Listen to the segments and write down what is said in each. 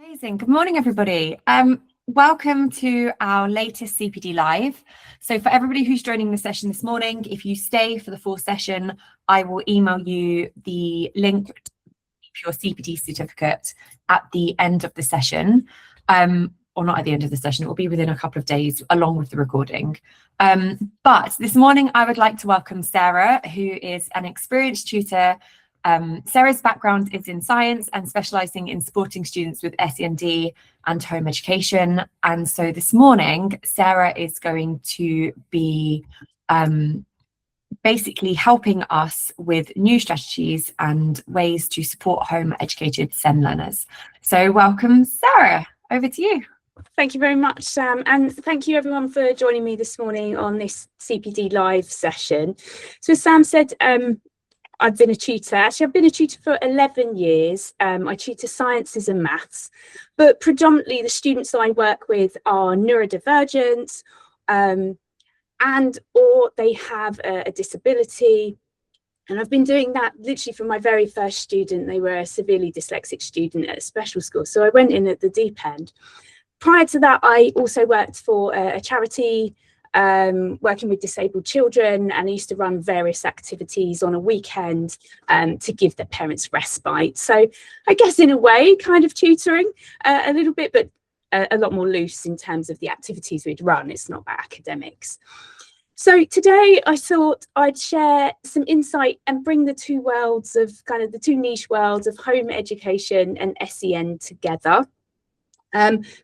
Amazing. Good morning, everybody. Welcome to our latest CPD Live. So for everybody who's joining the session this morning, if you stay for the full session, I will email you the link to your CPD certificate at the end of the session, or not at the end of the session, it will be within a couple of days along with the recording. But this morning, I would like to welcome Sarah, who is an experienced tutor. Sarah's background is in science and specialising in supporting students with SEND and home education. And so this morning, Sarah is going to be basically helping us with new strategies and ways to support home educated SEN learners. So welcome, Sarah. Over to you. Thank you very much, Sam, and thank you everyone for joining me this morning on this CPD Live session. So as Sam said, I've been a tutor. Actually, I've been a tutor for 11 years. I tutor sciences and maths, but predominantly the students that I work with are neurodivergent or they have a disability. And I've been doing that literally from my very first student. They were a severely dyslexic student at a special school. So I went in at the deep end. Prior to that, I also worked for a charity working with disabled children, and I used to run various activities on a weekend to give their parents respite. So I guess in a way, kind of tutoring a little bit, but a lot more loose in terms of the activities we'd run. It's not about academics. So today I thought I'd share some insight and bring the two worlds of kind of the two niche worlds of home education and SEN together.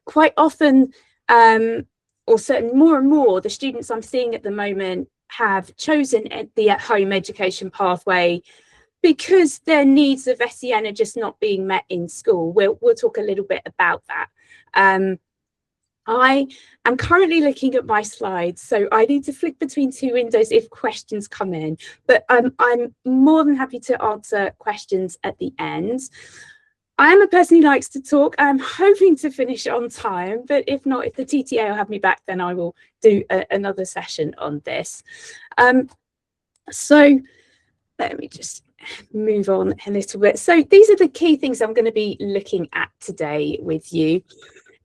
Quite often, or certainly more and more, the students I'm seeing at the moment have chosen the at-home education pathway because their needs of SEN are just not being met in school. We'll talk a little bit about that. I am currently looking at my slides, so I need to flick between two windows if questions come in, but I'm more than happy to answer questions at the end. I am a person who likes to talk. I'm hoping to finish on time, but if not, if the TTA will have me back, then I will do another session on this. So let me just move on a little bit. So these are the key things I'm going to be looking at today with you.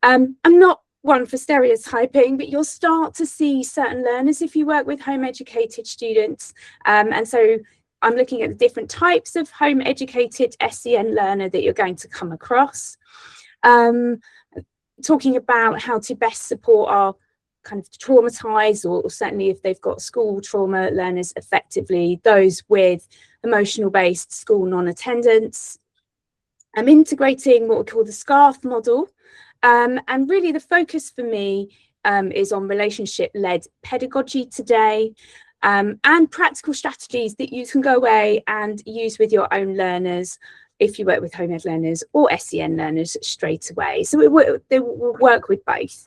I'm not one for stereotyping, but you'll start to see certain learners if you work with home educated students. And so I'm looking at the different types of home educated SEN learner that you're going to come across. Talking about how to best support our kind of traumatized, or certainly if they've got school trauma learners effectively, those with emotional based school non-attendance. I'm integrating what we call the SCARF model. And really the focus for me is on relationship-led pedagogy today, and practical strategies that you can go away and use with your own learners if you work with home ed learners or SEN learners straight away. So they will work with both.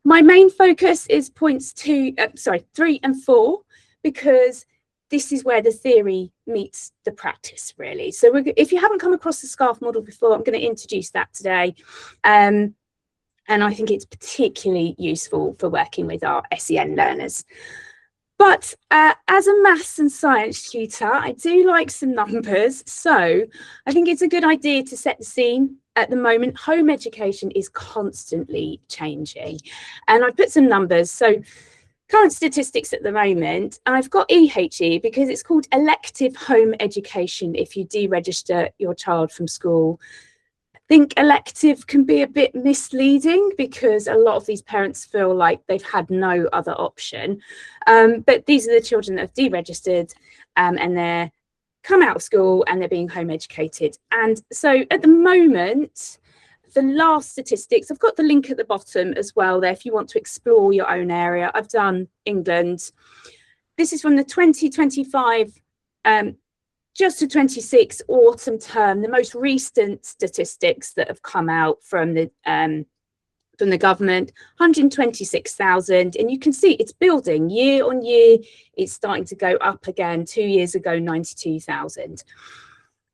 My main focus is points 3 and 4, because this is where the theory meets the practice, really. So if you haven't come across the SCARF model before, I'm going to introduce that today. And I think it's particularly useful for working with our SEN learners. But as a maths and science tutor, I do like some numbers. So I think it's a good idea to set the scene. At the moment, home education is constantly changing. And I put some numbers. So current statistics at the moment, I've got EHE because it's called elective home education if you deregister your child from school. I think elective can be a bit misleading because a lot of these parents feel like they've had no other option. But these are the children that have deregistered and they're come out of school and they're being home educated. And so at the moment, the last statistics, I've got the link at the bottom as well there if you want to explore your own area. I've done England. This is from the 2025 just to 26 autumn term, the most recent statistics that have come out from the government, 126,000, and you can see it's building year on year. It's starting to go up again. 2 years ago, 92,000.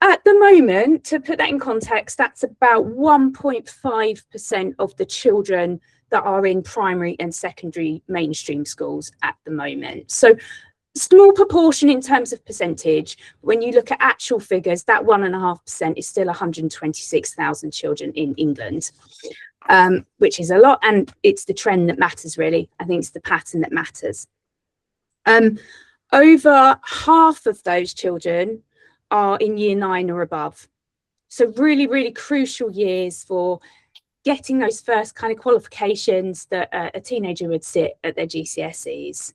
At the moment, to put that in context, that's about 1.5% of the children that are in primary and secondary mainstream schools at the moment. So Small proportion in terms of percentage. When you look at actual figures, that 1.5% is still 126,000 children in England, which is a lot, and it's the trend that matters, really. I think it's the pattern that matters. Over half of those children are in year 9 or above. So really, really crucial years for getting those first kind of qualifications that a teenager would sit at their GCSEs.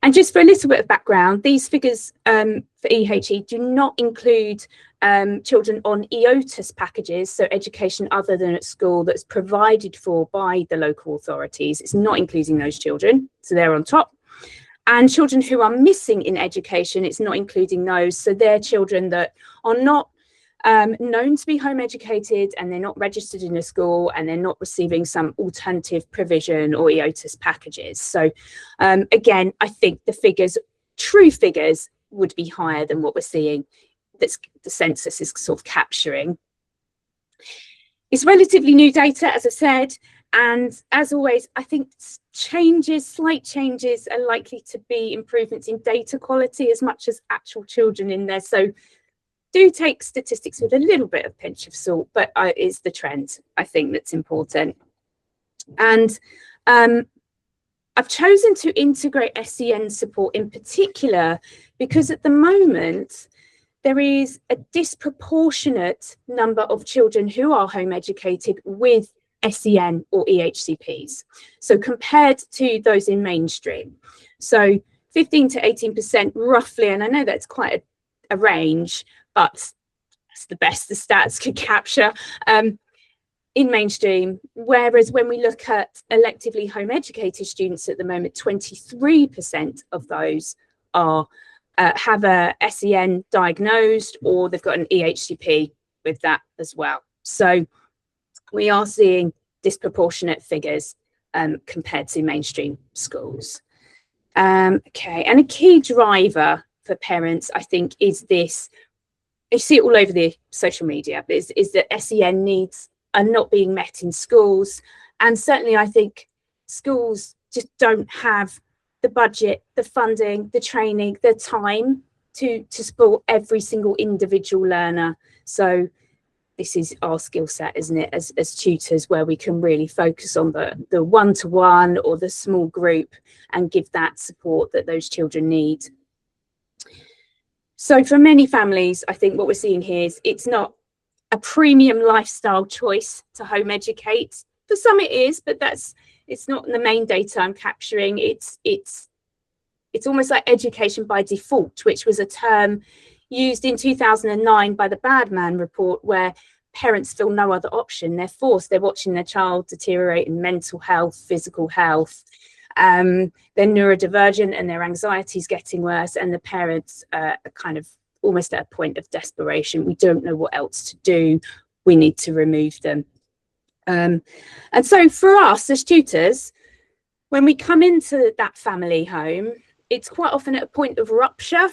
And just for a little bit of background, these figures for EHE do not include children on EOTAS packages, so education other than at school that's provided for by the local authorities. It's not including those children, so they're on top. And children who are missing in education, it's not including those. So they're children that are not known to be home educated, and they're not registered in a school, and they're not receiving some alternative provision or EOTAS packages. So again, I think the figures, true figures, would be higher than what we're seeing that's the census is sort of capturing. It's relatively new data, as I said, and as always, I think slight changes are likely to be improvements in data quality as much as actual children in there. So do take statistics with a little bit of pinch of salt, but it's the trend, I think, that's important. And I've chosen to integrate SEN support in particular because at the moment there is a disproportionate number of children who are home educated with SEN or EHCPs. So compared to those in mainstream. So 15 to 18% roughly, and I know that's quite a range, but that's the best the stats could capture in mainstream. Whereas when we look at electively home educated students at the moment, 23% of those are have a SEN diagnosed, or they've got an EHCP with that as well. So we are seeing disproportionate figures compared to mainstream schools. Okay, and a key driver for parents, I think, is this. You see it all over the social media, is that SEN needs are not being met in schools. And certainly I think schools just don't have the budget, the funding, the training, the time to support every single individual learner. So this is our skill set, isn't it, as tutors, where we can really focus on the one-to-one or the small group and give that support that those children need. So for many families, I think what we're seeing here is it's not a premium lifestyle choice to home educate. For some it is, but it's not the main data I'm capturing. It's almost like education by default, which was a term used in 2009 by the Badman report, where parents feel no other option. They're forced, they're watching their child deteriorate in mental health, physical health. They're neurodivergent and their anxiety is getting worse, and the parents are kind of almost at a point of desperation. We don't know what else to do. We need to remove them. And so for us as tutors, when we come into that family home, it's quite often at a point of rupture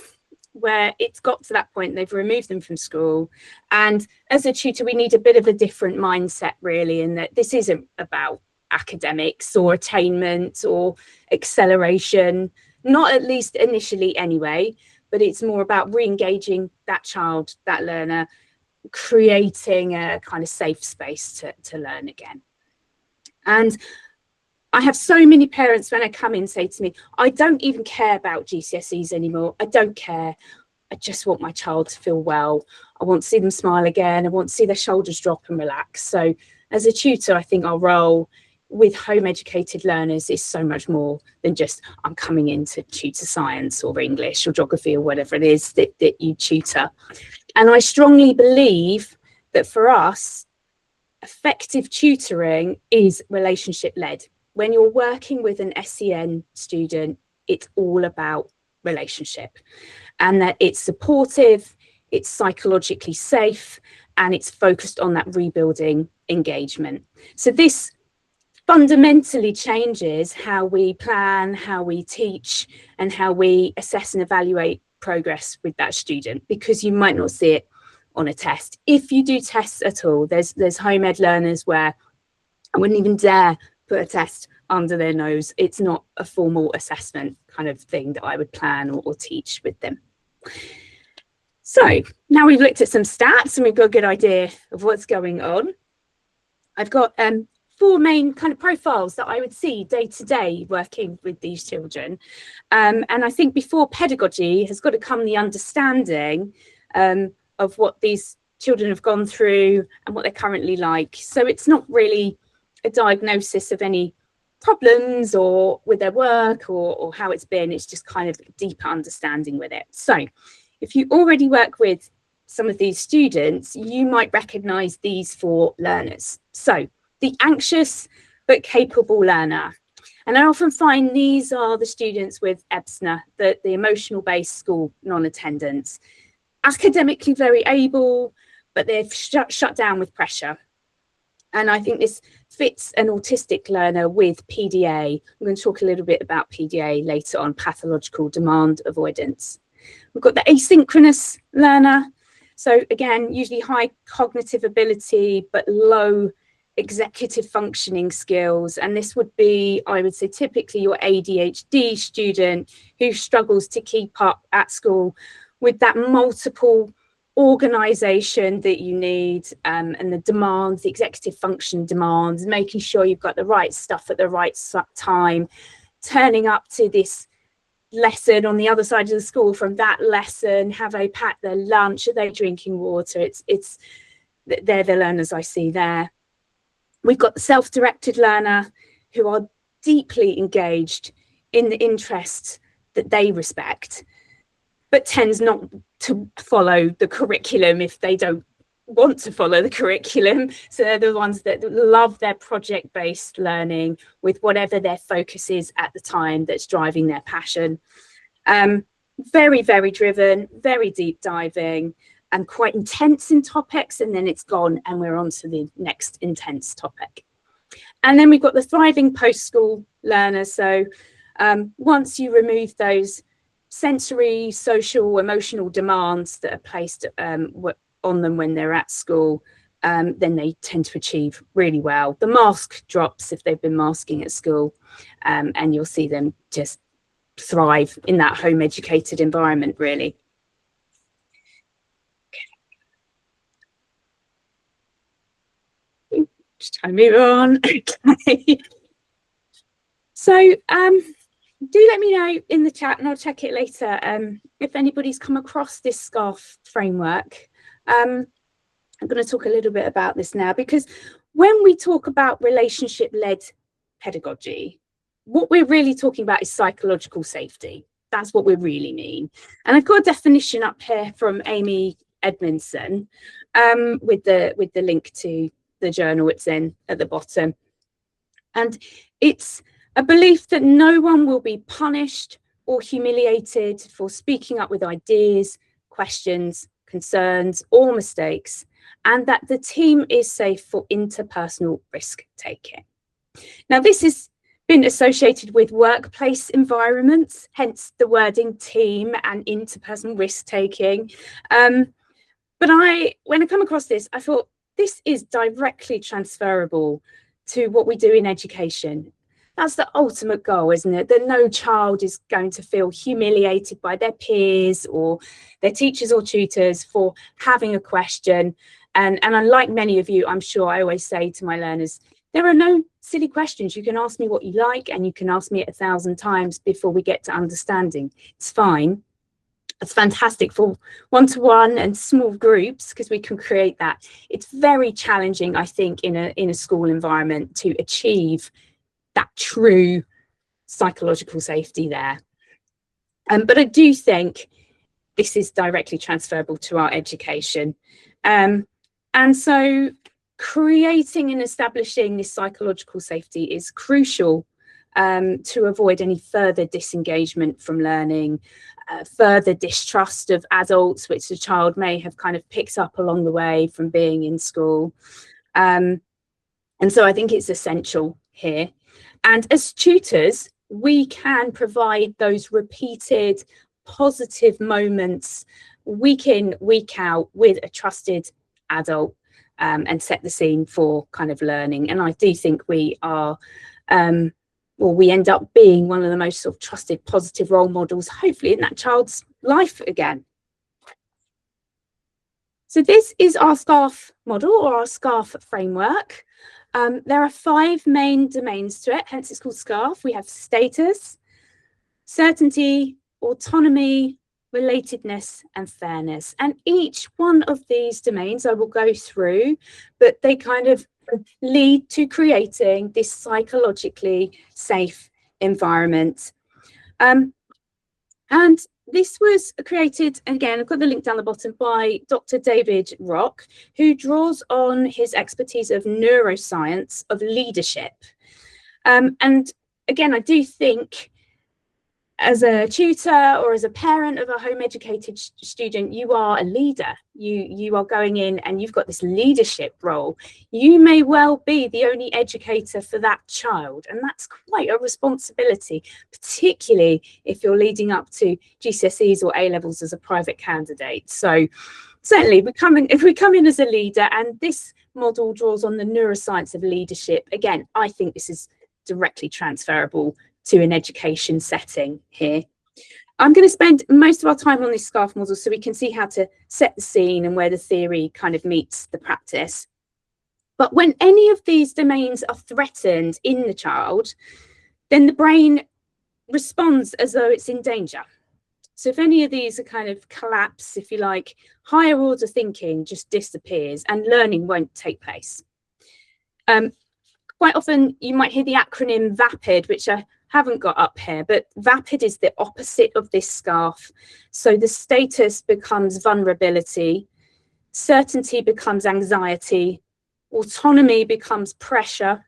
where it's got to that point, they've removed them from school. And as a tutor, we need a bit of a different mindset, really, in that this isn't about academics or attainment or acceleration, not at least initially anyway, but it's more about re-engaging that child, that learner, creating a kind of safe space to learn again. And I have so many parents when I come in say to me, I don't even care about GCSEs anymore. I don't care. I just want my child to feel well. I want to see them smile again. I want to see their shoulders drop and relax. So as a tutor, I think our role with home educated learners is so much more than just I'm coming in to tutor science or English or geography or whatever it is that you tutor. And I strongly believe that for us, effective tutoring is relationship led. When you're working with an SEN student, it's all about relationship, and that it's supportive, it's psychologically safe, and it's focused on that rebuilding engagement. So this fundamentally changes how we plan, how we teach, and how we assess and evaluate progress with that student, because you might not see it on a test. If you do tests at all, there's home ed learners where I wouldn't even dare put a test under their nose. It's not a formal assessment kind of thing that I would plan or teach with them. So now we've looked at some stats and we've got a good idea of what's going on. I've got 4 main kind of profiles that I would see day to day working with these children. And I think before pedagogy has got to come the understanding of what these children have gone through and what they're currently like. So it's not really a diagnosis of any problems or with their work or how it's been. It's just kind of deeper understanding with it. So if you already work with some of these students, you might recognise these 4 learners. So the anxious but capable learner. And I often find these are the students with EBSNA, the emotional based school non-attendance. Academically very able, but they're shut down with pressure. And I think this fits an autistic learner with PDA. I'm going to talk a little bit about PDA later on, pathological demand avoidance. We've got the asynchronous learner. So again, usually high cognitive ability, but low executive functioning skills. And this would be, I would say, typically your ADHD student who struggles to keep up at school with that multiple organisation that you need, and the demands, the executive function demands, making sure you've got the right stuff at the right time, turning up to this lesson on the other side of the school from that lesson, have they packed their lunch, are they drinking water? They're the learners I see there. We've got the self-directed learner who are deeply engaged in the interests that they respect, but tends not to follow the curriculum if they don't want to follow the curriculum. So they're the ones that love their project-based learning with whatever their focus is at the time that's driving their passion. Very, very driven, very deep diving, and quite intense in topics, and then it's gone and we're on to the next intense topic. And then we've got the thriving post-school learner. So once you remove those sensory, social, emotional demands that are placed on them when they're at school, then they tend to achieve really well. The mask drops if they've been masking at school, and you'll see them just thrive in that home educated environment, really. Just trying to move on. Okay. So do let me know in the chat, and I'll check it later, if anybody's come across this SCARF framework. I'm going to talk a little bit about this now, because when we talk about relationship-led pedagogy, what we're really talking about is psychological safety. That's what we really mean. And I've got a definition up here from Amy Edmondson, with the link to the journal it's in at the bottom. And it's a belief that no one will be punished or humiliated for speaking up with ideas, questions, concerns, or mistakes, and that the team is safe for interpersonal risk taking. Now, this has been associated with workplace environments, hence the wording team and interpersonal risk taking. But when I come across this, I thought this is directly transferable to what we do in education. That's the ultimate goal, isn't it? That no child is going to feel humiliated by their peers or their teachers or tutors for having a question. And unlike many of you, I'm sure I always say to my learners, there are no silly questions. You can ask me what you like, and you can ask me it 1,000 times before we get to understanding. It's fine. It's fantastic for one-to-one and small groups, because we can create that. It's very challenging, I think, in a school environment to achieve that true psychological safety there. But I do think this is directly transferable to our education. And so creating and establishing this psychological safety is crucial to avoid any further disengagement from learning, further distrust of adults, which the child may have kind of picked up along the way from being in school. And so I think it's essential here. And as tutors, we can provide those repeated positive moments week in, week out with a trusted adult, and set the scene for kind of learning. And I do think we are or we end up being one of the most sort of trusted, positive role models, hopefully in that child's life again. So this is our SCARF model, or our SCARF framework. There are 5 main domains to it, hence it's called SCARF. We have status, certainty, autonomy, relatedness, and fairness. And each one of these domains I will go through, but they kind of lead to creating this psychologically safe environment. And this was created, again, I've got the link down the bottom, by Dr. David Rock, who draws on his expertise of neuroscience of leadership. And again, I do think as a tutor or as a parent of a home educated student, you are a leader. You are going in and you've got this leadership role. You may well be the only educator for that child, and that's quite a responsibility, particularly if you're leading up to GCSEs or A levels as a private candidate. So certainly if we come in as a leader, and this model draws on the neuroscience of leadership, again, I think this is directly transferable to an education setting here. I'm going to spend most of our time on this SCARF model so we can see how to set the scene and where the theory kind of meets the practice. But when any of these domains are threatened in the child, then the brain responds as though it's in danger. So if any of these are kind of collapse, if you like, higher order thinking just disappears and learning won't take place. Quite often you might hear the acronym VAPID, which I haven't got up here, but VAPID is the opposite of this SCARF. So the status becomes vulnerability, certainty becomes anxiety, autonomy becomes pressure,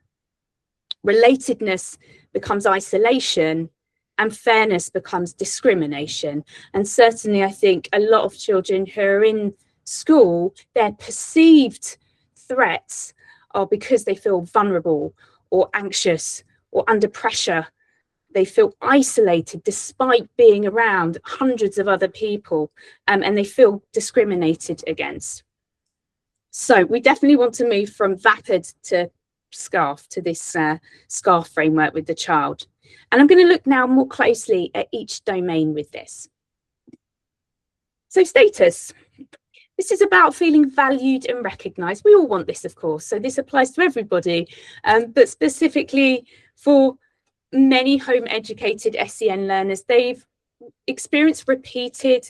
relatedness becomes isolation, and fairness becomes discrimination. And certainly I think a lot of children who are in school, their perceived threats are because they feel vulnerable or anxious or under pressure. They feel isolated despite being around hundreds of other people, and they feel discriminated against. So we definitely want to move from VAPID to SCARF, to this SCARF framework with the child. And I'm going to look now more closely at each domain with this. So status. This is about feeling valued and recognised. We all want this, of course, so this applies to everybody, but specifically for many home educated SEN learners, they've experienced repeated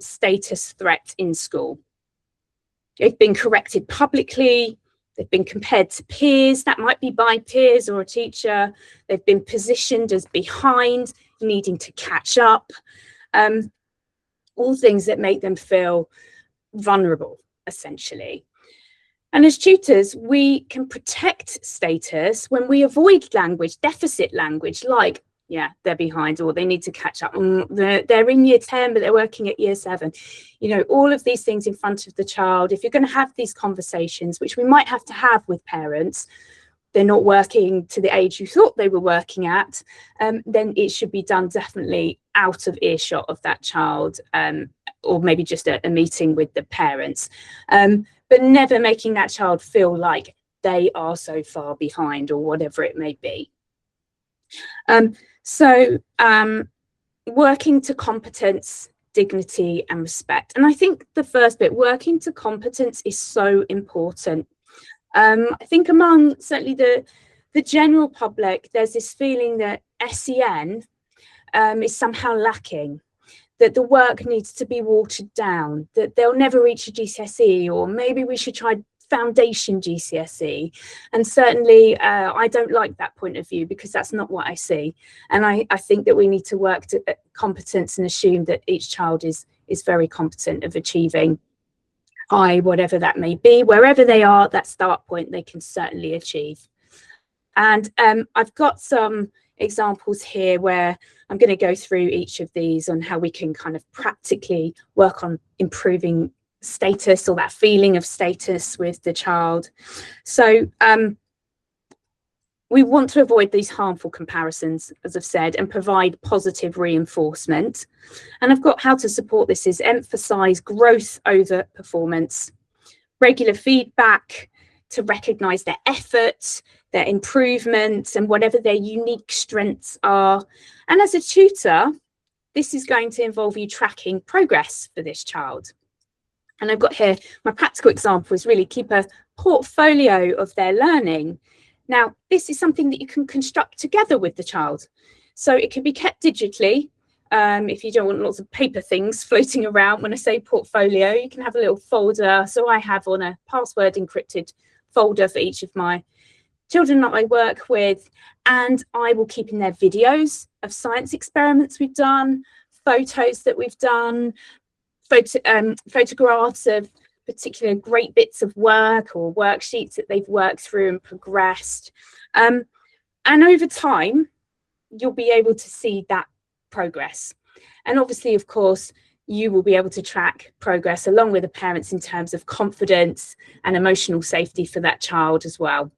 status threats in school. They've been corrected publicly, they've been compared to peers, that might be by peers or a teacher, they've been positioned as behind, needing to catch up, all things that make them feel vulnerable, essentially. And as tutors, we can protect status when we avoid language, deficit language, like, yeah, they're behind, or they need to catch up. They're in year 10, but they're working at year 7. You know, all of these things in front of the child. If you're going to have these conversations, which we might have to have with parents, they're not working to the age you thought they were working at, then it should be done definitely out of earshot of that child, or maybe just a meeting with the parents, but never making that child feel like they are so far behind or whatever it may be. Working to competence, dignity and respect. And I think the first bit, working to competence, is so important. I think among certainly the general public, there's this feeling that SEN is somehow lacking, that the work needs to be watered down, that they'll never reach a GCSE, or maybe we should try foundation GCSE. And certainly I don't like that point of view, because that's not what I see. And I think that we need to work to competence and assume that each child is very competent of achieving high, whatever that may be, wherever they are, that start point they can certainly achieve. And I've got some examples here where I'm going to go through each of these on how we can kind of practically work on improving status, or that feeling of status with the child. So we want to avoid these harmful comparisons, as I've said, and provide positive reinforcement. And I've got how to support this is emphasize growth over performance, regular feedback to recognise their effort, their improvements and whatever their unique strengths are. And as a tutor, this is going to involve you tracking progress for this child. And I've got here, my practical example is really keep a portfolio of their learning. Now, this is something that you can construct together with the child. So it can be kept digitally. If you don't want lots of paper things floating around. When I say portfolio, you can have a little folder. So I have on a password encrypted folder for each of my children that I work with, and I will keep in there videos of science experiments we've done, photos that we've done, photographs of particular great bits of work or worksheets that they've worked through and progressed. And over time, you'll be able to see that progress. And obviously, of course, you will be able to track progress along with the parents in terms of confidence and emotional safety for that child as well.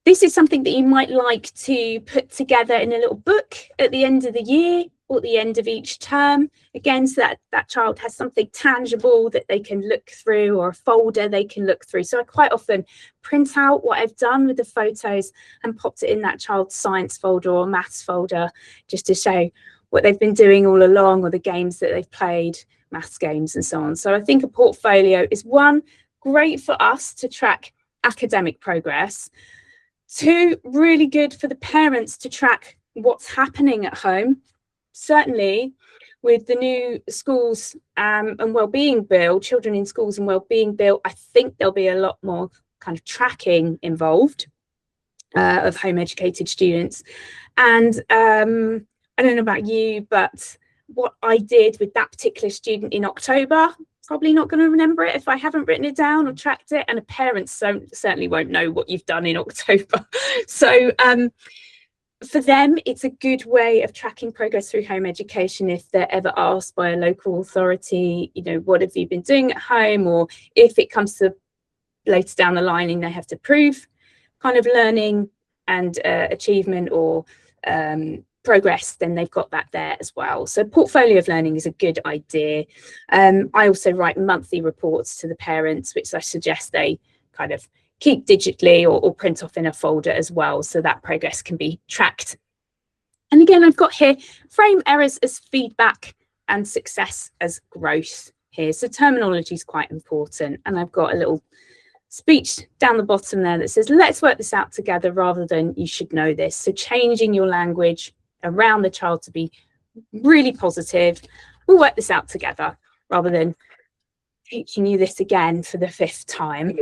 This is something that you might like to put together in a little book at the end of the year or at the end of each term, again, so that that child has something tangible that they can look through, or a folder they can look through. So I quite often print out what I've done with the photos and popped it in that child's science folder or maths folder, just to show what they've been doing all along, or the games that they've played, maths games and so on. So I think a portfolio is, one, great for us to track academic progress. Two, really good for the parents to track what's happening at home. Certainly with the new schools and wellbeing bill, children in schools and wellbeing bill, I think there'll be a lot more kind of tracking involved of home educated students. And I don't know about you, but what I did with that particular student in October, probably not going to remember it if I haven't written it down or tracked it, and the parents certainly won't know what you've done in October. So for them, it's a good way of tracking progress through home education if they're ever asked by a local authority, you know, what have you been doing at home? Or if it comes to later down the line and they have to prove kind of learning and achievement or progress, then they've got that there as well. So portfolio of learning is a good idea. I also write monthly reports to the parents, which I suggest they kind of keep digitally or print off in a folder as well, so that progress can be tracked. And again, I've got here, frame errors as feedback and success as growth here. So terminology is quite important. And I've got a little speech down the bottom there that says, let's work this out together, rather than you should know this. So changing your language around the child to be really positive. We'll work this out together, rather than teaching you this again for the 5th time.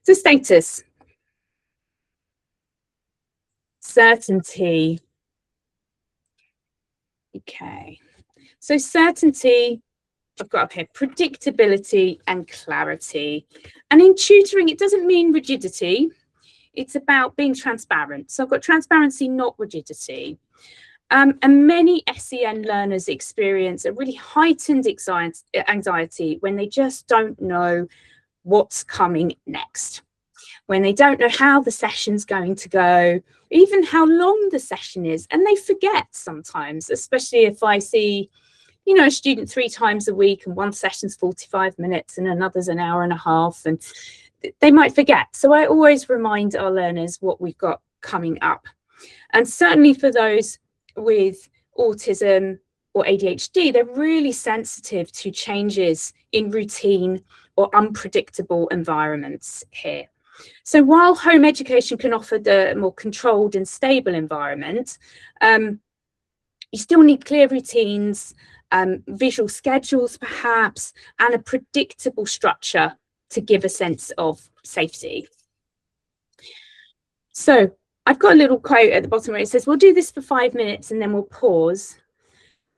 So status. Certainty. Okay. So certainty, I've got up here, predictability and clarity. And in tutoring, it doesn't mean rigidity. It's about being transparent. So I've got transparency, not rigidity. And many SEN learners experience a really heightened anxiety when they just don't know what's coming next, when they don't know how the session's going to go, even how long the session is. And they forget sometimes, especially if I see, you know, a student 3 times a week and one session's 45 minutes and another's an hour and a half, and they might forget. So I always remind our learners what we've got coming up. And certainly for those with autism or ADHD, they're really sensitive to changes in routine or unpredictable environments here. So while home education can offer the more controlled and stable environment, you still need clear routines, visual schedules perhaps, and a predictable structure to give a sense of safety. So I've got a little quote at the bottom where it says, we'll do this for 5 minutes and then we'll pause.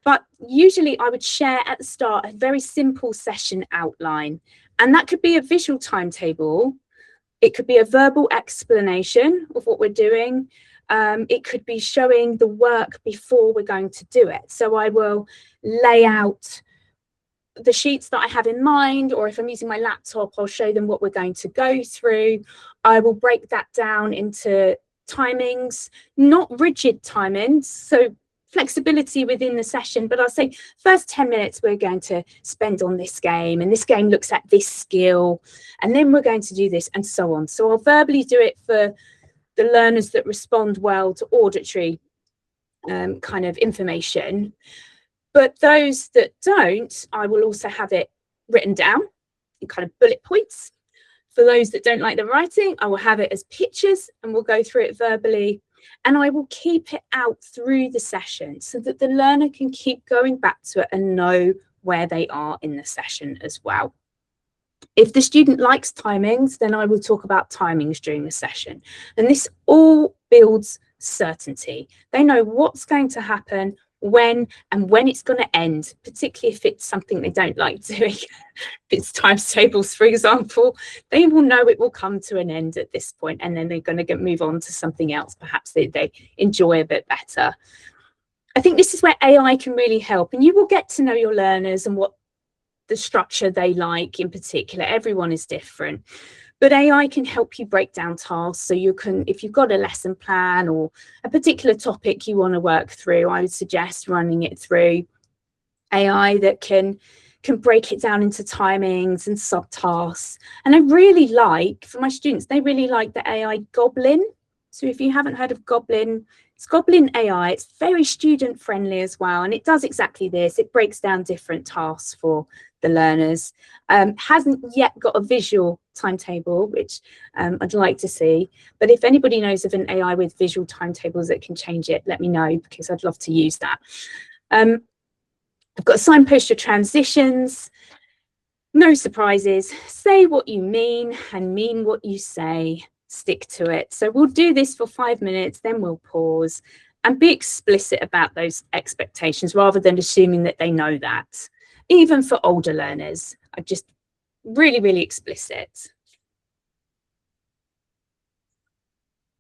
But usually I would share at the start a very simple session outline. And that could be a visual timetable. It could be a verbal explanation of what we're doing. It could be showing the work before we're going to do it. So I will lay out the sheets that I have in mind, or if I'm using my laptop, I'll show them what we're going to go through. I will break that down into timings, not rigid timings. So flexibility within the session, but I'll say first 10 minutes we're going to spend on this game, and this game looks at this skill, and then we're going to do this, and so on. So I'll verbally do it for the learners that respond well to auditory kind of information. But those that don't, I will also have it written down in kind of bullet points. For those that don't like the writing, I will have it as pictures, and we'll go through it verbally. And I will keep it out through the session so that the learner can keep going back to it and know where they are in the session as well. If the student likes timings, then I will talk about timings during the session. And this all builds certainty. They know what's going to happen, when, and when it's going to end, particularly if it's something they don't like doing. If it's times tables, for example, they will know it will come to an end at this point, and then they're going to move on to something else perhaps they enjoy a bit better. I think this is where AI can really help, and you will get to know your learners and what the structure they like in particular. Everyone is different. But AI can help you break down tasks. So you can, if you've got a lesson plan or a particular topic you want to work through, I would suggest running it through AI that can break it down into timings and subtasks. And I really like, for my students, they really like the AI Goblin. So if you haven't heard of Goblin, it's Goblin AI. It's very student friendly as well. And it does exactly this. It breaks down different tasks for the learners. Hasn't yet got a visual timetable, which I'd like to see. But if anybody knows of an AI with visual timetables that can change it, let me know, because I'd love to use that. I've got signpost your transitions. No surprises. Say what you mean and mean what you say. Stick to it. So we'll do this for 5 minutes, then we'll pause and be explicit about those expectations rather than assuming that they know that. Even for older learners, I'm just really, really explicit.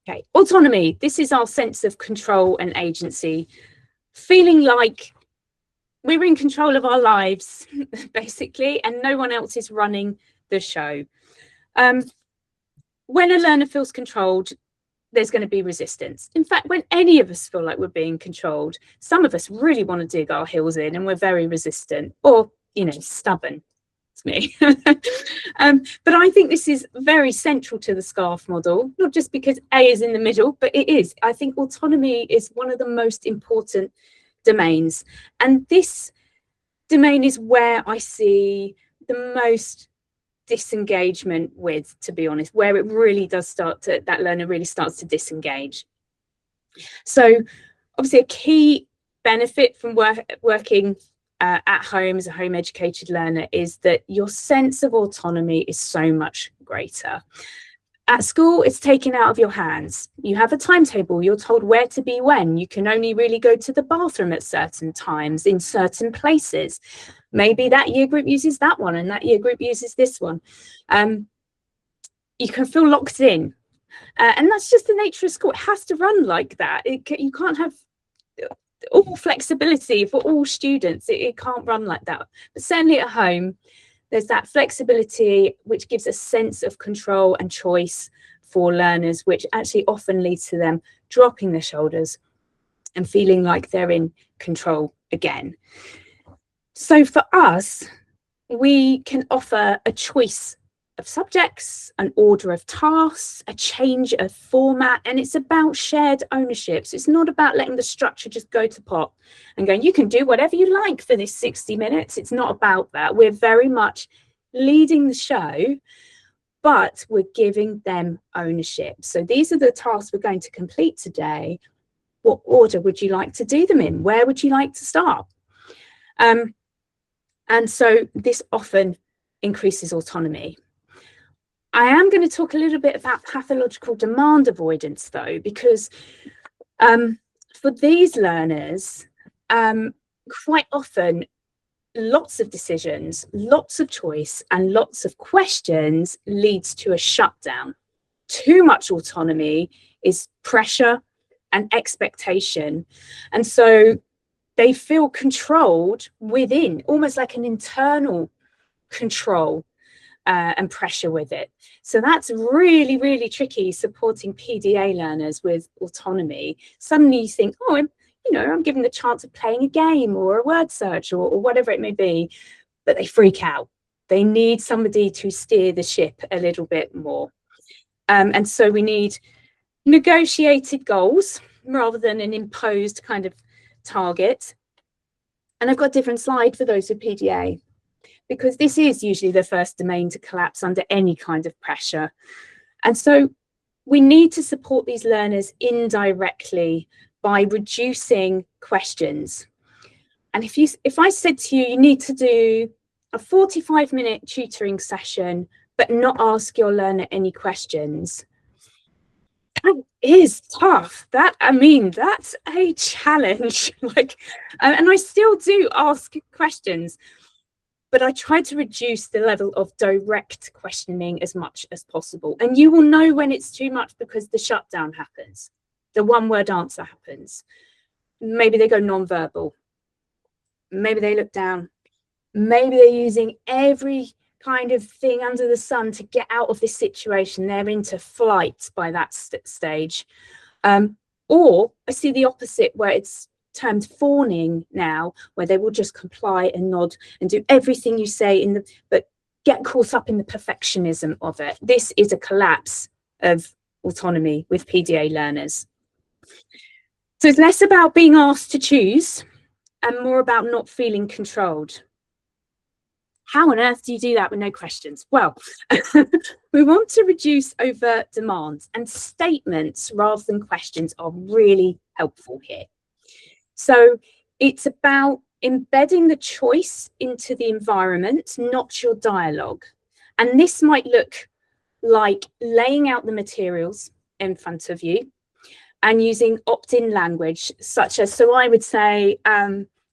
Okay, autonomy. This is our sense of control and agency. Feeling like we're in control of our lives, basically, and no one else is running the show. When a learner feels controlled, there's going to be resistance. In fact, when any of us feel like we're being controlled, some of us really want to dig our heels in and we're very resistant, or, you know, stubborn. It's me. But I think this is very central to the SCARF model, not just because A is in the middle, but it is. I think autonomy is one of the most important domains. And this domain is where I see the most disengagement with, to be honest, where it really does start to, that learner really starts to disengage. So obviously a key benefit from working at home as a home educated learner is that your sense of autonomy is so much greater. At school, it's taken out of your hands. You have a timetable, you're told where to be when. You can only really go to the bathroom at certain times in certain places. Maybe that year group uses that one and that year group uses this one. You can feel locked in. And that's just the nature of school. It has to run like that. You can't have all flexibility for all students. It can't run like that. But certainly at home, there's that flexibility which gives a sense of control and choice for learners, which actually often leads to them dropping their shoulders and feeling like they're in control again. So for us, we can offer a choice of subjects, an order of tasks, a change of format, and it's about shared ownership. So it's not about letting the structure just go to pot and going, you can do whatever you like for this 60 minutes. It's not about that. We're very much leading the show, but we're giving them ownership. So these are the tasks we're going to complete today. What order would you like to do them in? Where would you like to start? And so this often increases autonomy. I am going to talk a little bit about pathological demand avoidance, though, because for these learners, quite often, lots of decisions, lots of choice, and lots of questions leads to a shutdown. Too much autonomy is pressure and expectation. And so they feel controlled within, almost like an internal control and pressure with it. So that's really, really tricky, supporting PDA learners with autonomy. Suddenly you think, oh, you know, I'm given the chance of playing a game or a word search or whatever it may be, but they freak out. They need somebody to steer the ship a little bit more. And so we need negotiated goals rather than an imposed kind of target. And I've got a different slide for those with PDA, because this is usually the first domain to collapse under any kind of pressure. And so we need to support these learners indirectly by reducing questions. And if I said to you, you need to do a 45-minute tutoring session, but not ask your learner any questions, that is tough. That's a challenge. And I still do ask questions, but I try to reduce the level of direct questioning as much as possible. And you will know when it's too much because the shutdown happens. The one-word answer happens. Maybe they go non-verbal. Maybe they look down. Maybe they're using every kind of thing under the sun to get out of this situation. They're into flight by that stage. Or I see the opposite, where it's termed fawning now, where they will just comply and nod and do everything you say but get caught up in the perfectionism of it. This is a collapse of autonomy with PDA learners. So it's less about being asked to choose and more about not feeling controlled. How on earth do you do that with no questions? Well, we want to reduce overt demands, and statements rather than questions are really helpful here. So it's about embedding the choice into the environment, not your dialogue. And this might look like laying out the materials in front of you and using opt-in language, such as, so I would say,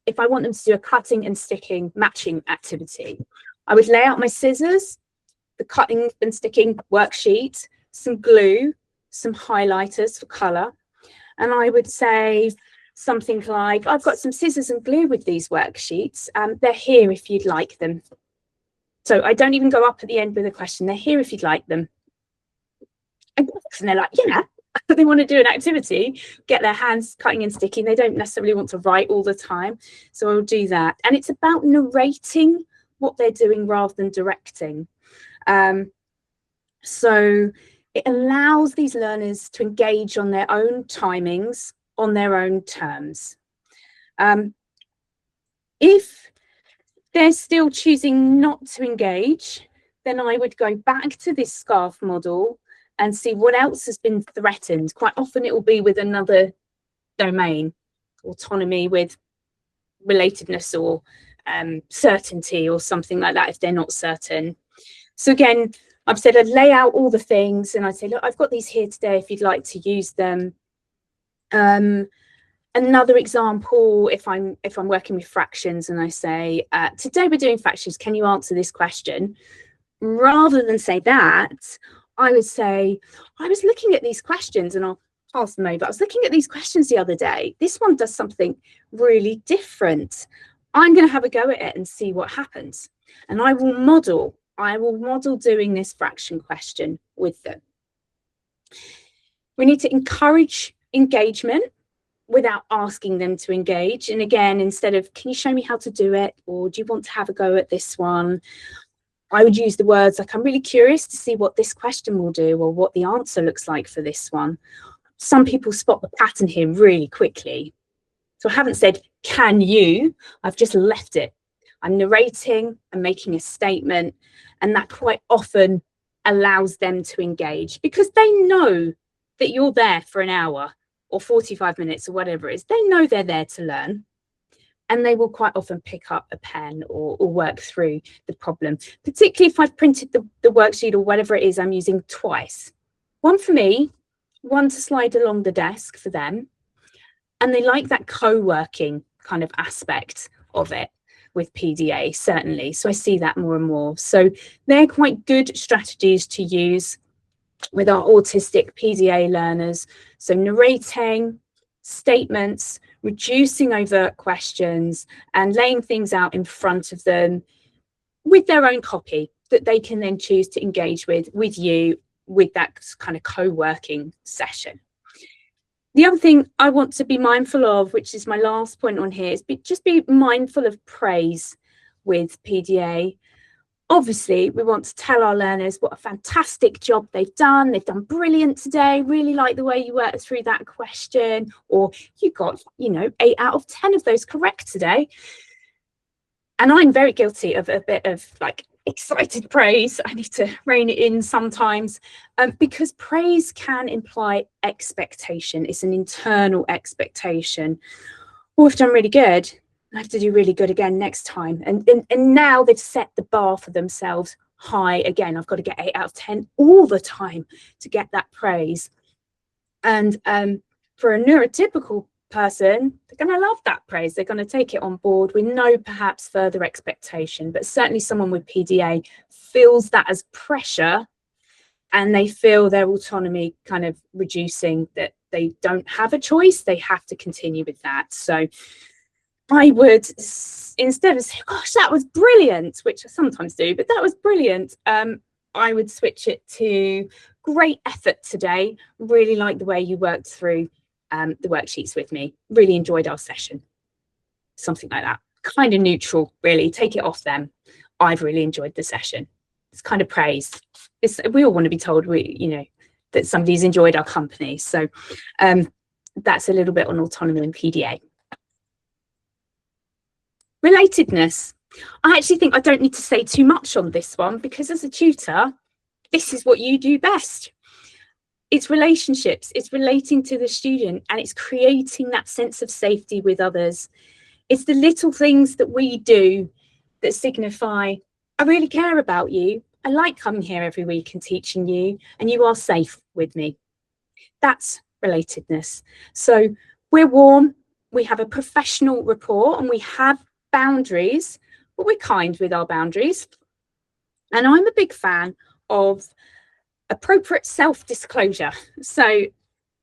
if I want them to do a cutting and sticking matching activity, I would lay out my scissors, the cutting and sticking worksheet, some glue, some highlighters for colour. And I would say something like, I've got some scissors and glue with these worksheets. They're here if you'd like them. So I don't even go up at the end with a question. They're here if you'd like them. And they're like, yeah. They want to do an activity, get their hands cutting and sticking. They don't necessarily want to write all the time. So I'll do that. And it's about narrating what they're doing rather than directing. So it allows these learners to engage on their own timings, on their own terms. If they're still choosing not to engage, then I would go back to this scarf model and see what else has been threatened. Quite often it will be with another domain, autonomy with relatedness or certainty or something like that if they're not certain. So again, I've said I'd lay out all the things and I'd say, look, I've got these here today if you'd like to use them. Another example, if I'm working with fractions and I say, today we're doing fractions, can you answer this question? Rather than say that, I would say, I was looking at these questions, and I'll pass them over. I was looking at these questions the other day. This one does something really different. I'm going to have a go at it and see what happens. And I will model doing this fraction question with them. We need to encourage engagement without asking them to engage. And again, instead of, can you show me how to do it? Or do you want to have a go at this one? I would use the words like, I'm really curious to see what this question will do or what the answer looks like for this one. Some people spot the pattern here really quickly. So I haven't said, can you? I've just left it. I'm narrating and making a statement, and that quite often allows them to engage because they know that you're there for an hour or 45 minutes or whatever it is. They know they're there to learn. And they will quite often pick up a pen or work through the problem, particularly if I've printed the worksheet or whatever it is I'm using twice. One for me, one to slide along the desk for them. And they like that co-working kind of aspect of it with PDA, certainly. So I see that more and more. So they're quite good strategies to use with our autistic PDA learners. So narrating, statements, reducing overt questions, and laying things out in front of them with their own copy that they can then choose to engage with you with that kind of co-working session. The other thing I want to be mindful of, which is my last point on here, is just be mindful of praise with PDA. Obviously, we want to tell our learners what a fantastic job they've done. They've done brilliant today. Really like the way you worked through that question, or you got, 8 out of 10 of those correct today. And I'm very guilty of a bit of like excited praise. I need to rein it in sometimes, because praise can imply expectation. It's an internal expectation. Oh, I've done really good. I have to do really good again next time. And now they've set the bar for themselves high again. I've got to get 8 out of 10 all the time to get that praise. And for a neurotypical person, they're going to love that praise. They're going to take it on board with no perhaps further expectation. But certainly someone with PDA feels that as pressure, and they feel their autonomy kind of reducing, that they don't have a choice. They have to continue with that. So I would, instead of saying, gosh, that was brilliant, which I sometimes do, but that was brilliant, I would switch it to great effort today. Really like the way you worked through the worksheets with me. Really enjoyed our session. Something like that. Kind of neutral, really. Take it off them. I've really enjoyed the session. It's kind of praise. We all want to be told that somebody's enjoyed our company. So that's a little bit on autonomy and PDA. Relatedness. I actually think I don't need to say too much on this one, because as a tutor, this is what you do best. It's relationships, it's relating to the student, and it's creating that sense of safety with others. It's the little things that we do that signify, I really care about you. I like coming here every week and teaching you, and you are safe with me. That's relatedness. So we're warm, we have a professional rapport, and we have boundaries, but we're kind with our boundaries. And I'm a big fan of appropriate self-disclosure. So,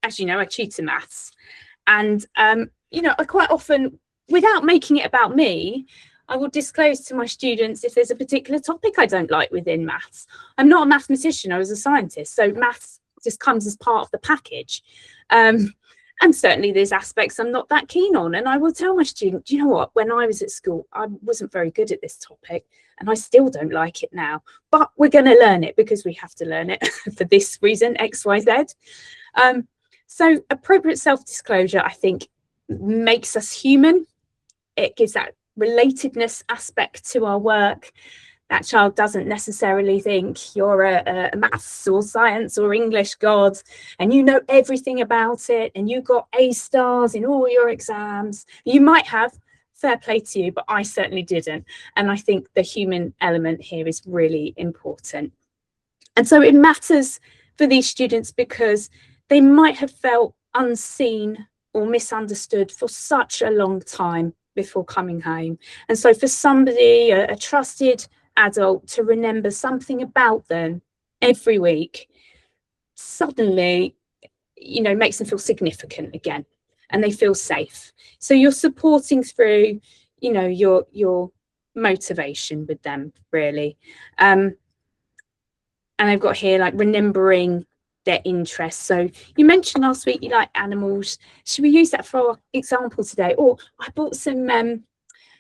as you know, I tutor maths, and I quite often, without making it about me, I will disclose to my students if there's a particular topic I don't like within maths. I'm not a mathematician, I was a scientist, so maths just comes as part of the package. And certainly there's aspects I'm not that keen on. And I will tell my student, do you know what, when I was at school, I wasn't very good at this topic, and I still don't like it now, but we're going to learn it because we have to learn it for this reason, X, Y, Z. So appropriate self-disclosure, I think, makes us human. It gives that relatedness aspect to our work. That child doesn't necessarily think you're a maths or science or English god and you know everything about it and you got A stars in all your exams. You might have, fair play to you, but I certainly didn't. And I think the human element here is really important. And so it matters for these students because they might have felt unseen or misunderstood for such a long time before coming home. And so for somebody, a trusted adult, to remember something about them every week suddenly makes them feel significant again, and they feel safe. So you're supporting through your motivation with them, really. And I've got here like remembering their interests. So you mentioned last week you like animals. Should we use that for our example today? Or I bought some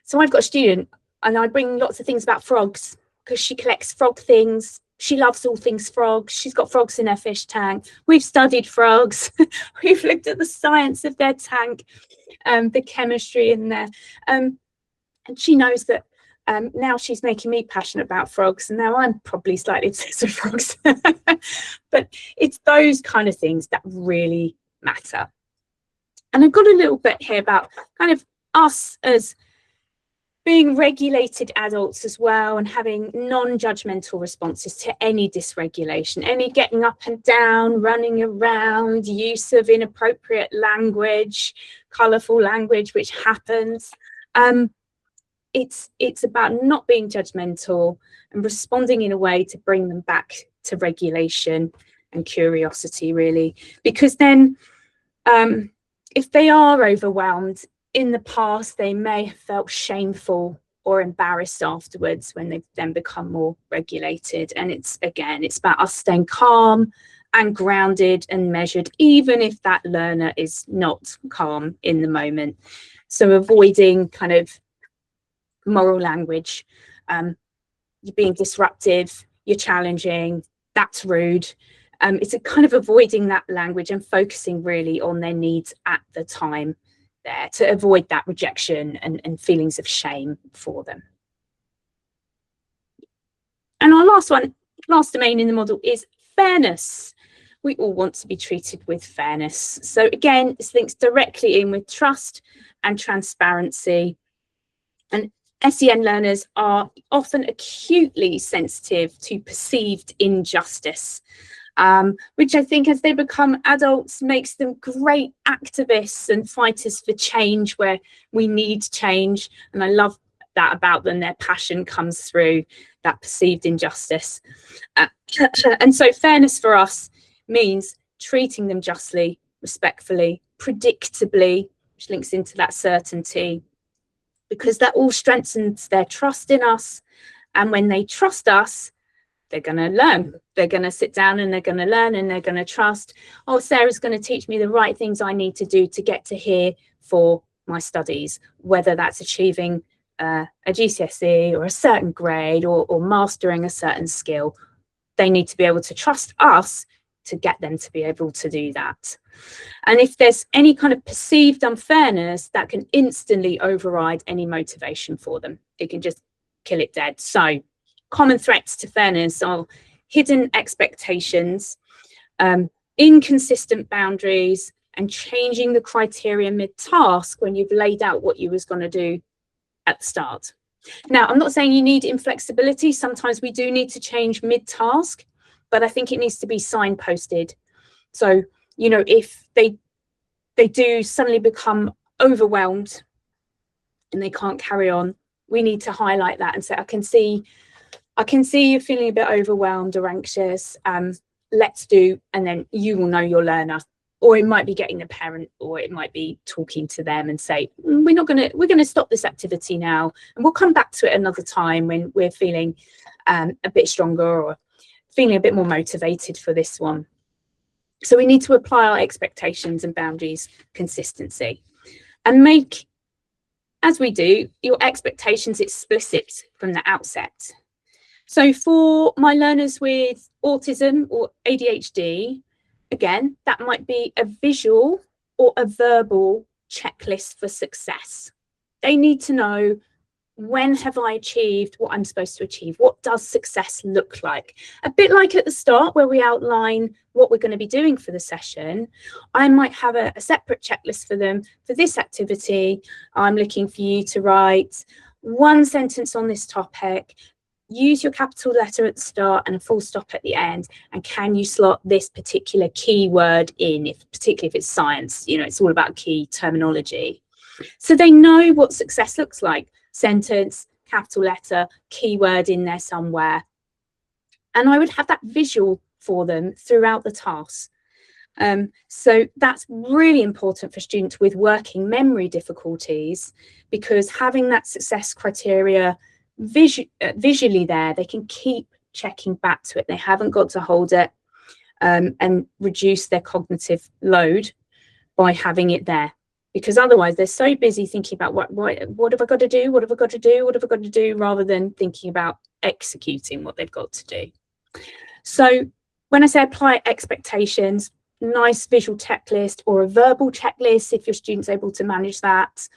so I've got a student and I bring lots of things about frogs because she collects frog things. She loves all things frogs. She's got frogs in her fish tank. We've studied frogs. We've looked at the science of their tank, the chemistry in there. And she knows that now she's making me passionate about frogs. And now I'm probably slightly obsessed with frogs. But it's those kind of things that really matter. And I've got a little bit here about kind of us as being regulated adults as well, and having non-judgmental responses to any dysregulation, any getting up and down, running around, use of inappropriate language, colourful language, which happens. It's about not being judgmental and responding in a way to bring them back to regulation and curiosity, really. Because then if they are overwhelmed, in the past, they may have felt shameful or embarrassed afterwards when they've then become more regulated. And it's about us staying calm and grounded and measured, even if that learner is not calm in the moment. So avoiding kind of moral language. You're being disruptive, you're challenging, that's rude. It's a kind of avoiding that language and focusing really on their needs at the time there to avoid that rejection and feelings of shame for them. And our last domain in the model is fairness. We all want to be treated with fairness. So again, this links directly in with trust and transparency. And SEN learners are often acutely sensitive to perceived injustice, which I think as they become adults makes them great activists and fighters for change where we need change. And I love that about them. Their passion comes through that perceived injustice. And so fairness for us means treating them justly, respectfully, predictably, which links into that certainty, because that all strengthens their trust in us. And when they trust us, they're going to learn. They're going to sit down and they're going to learn, and they're going to trust, oh, Sarah's going to teach me the right things I need to do to get to here for my studies, whether that's achieving a GCSE or a certain grade or mastering a certain skill. They need to be able to trust us to get them to be able to do that. And if there's any kind of perceived unfairness, that can instantly override any motivation for them. It can just kill it dead. So common threats to fairness are hidden expectations, inconsistent boundaries, and changing the criteria mid-task when you've laid out what you was going to do at the start. Now, I'm not saying you need inflexibility. Sometimes we do need to change mid-task, but I think it needs to be signposted. So, you know, if they do suddenly become overwhelmed and they can't carry on, we need to highlight that and say, I can see you're feeling a bit overwhelmed or anxious. Let's do, and then you will know your learner. Or it might be getting the parent, or it might be talking to them and say, we're going to stop this activity now, and we'll come back to it another time when we're feeling a bit stronger or feeling a bit more motivated for this one. So we need to apply our expectations and boundaries consistency, and make, as we do, your expectations explicit from the outset. So for my learners with autism or ADHD, again, that might be a visual or a verbal checklist for success. They need to know, when have I achieved what I'm supposed to achieve? What does success look like? A bit like at the start where we outline what we're going to be doing for the session, I might have a separate checklist for them. For this activity, I'm looking for you to write one sentence on this topic, use your capital letter at the start and a full stop at the end, and can you slot this particular keyword in, particularly if it's science, you know, it's all about key terminology. So they know what success looks like. Sentence, capital letter, keyword in there somewhere. And I would have that visual for them throughout the task. So that's really important for students with working memory difficulties, because having that success criteria visually there, they can keep checking back to it. They haven't got to hold it and reduce their cognitive load by having it there. Because otherwise they're so busy thinking about what have I got to do? What have I got to do? What have I got to do? Rather than thinking about executing what they've got to do. So when I say apply expectations, nice visual checklist or a verbal checklist if your student's able to manage that.